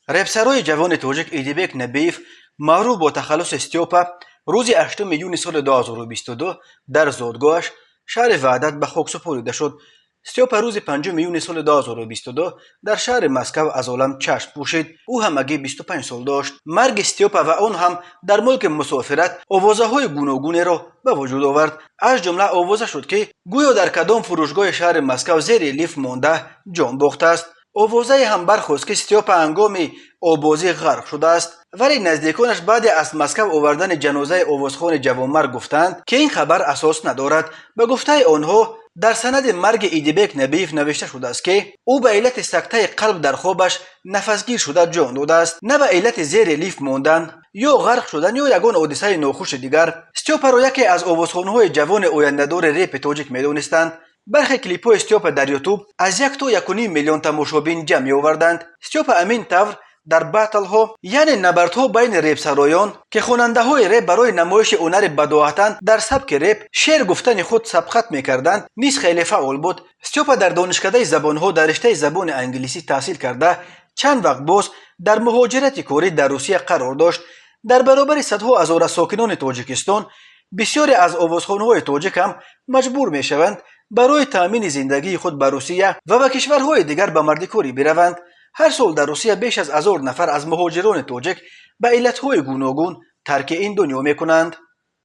رپسرای جوان تاجیک ایدیبک نبیف معروف با تخلص استیوپا روز 8 میلیون سال 2022 در زادگاهش شهر وحدت به خاک سپرده شد. استیوپا روز 5 میلیون سال 2022 در شهر مسکو از عالم چشم پوشید. او همگی 25 سال داشت. مرگ استیوپا و آن هم در ملک مسافرت آوازه‌های گوناگونی را به وجود آورد. از جمله آوازه شد که گویا در کدام فروشگاه شهر مسکو زیر لیف مانده جان باخته است. آوازه هم برخاست که استیوپا هنگام آبازی غرق شده است، ولی نزدیکانش بعد از مسکو آوردن جنازه آوازخوان جوانمرگ گفتند که این خبر اساس ندارد. به گفته آنها در سند مرگ ایدیبک نبیف نوشته شده است که او به علت سکته قلب در خوابش نفسگیر شده جان داده است، نه به علت زیر لیف ماندن یا غرق شدن یا یگان حادثه ناخوش دیگر. استیوپا را یکی از آوازخوان‌های جوان آینده‌دار رپ تاجیک می‌دانستند. برخی کلیپ‌های استیوپا در یوتیوب از 1 تا 1.5 میلیون تماشابین جمع آوردند. استیوپا امین طور در باتل ها یعنی نبردها بین رپ سرایان که خواننده های رپ برای نمایش هنر بداهتن در سبک رپ شعر گفتن خود سبقت میکردند نیز خیلی فعال بود. استیوپا در دانشکده زبان ها در رشته زبان انگلیسی تحصیل کرده چند وقت باز در مهاجرت کاری در روسیه قرار داشت. در برابر صدها هزار ساکنان تاجیکستان بسیاری از آوازخوان‌های تاجیک هم مجبور میشوند برای تامین زندگی خود به روسیه و به کشورهای دیگر به مردکاری بروند. هر سال در روسیه بیش از 1000 نفر از مهاجران تاجیک به علتهای گوناگون ترک این دنیا میکنند.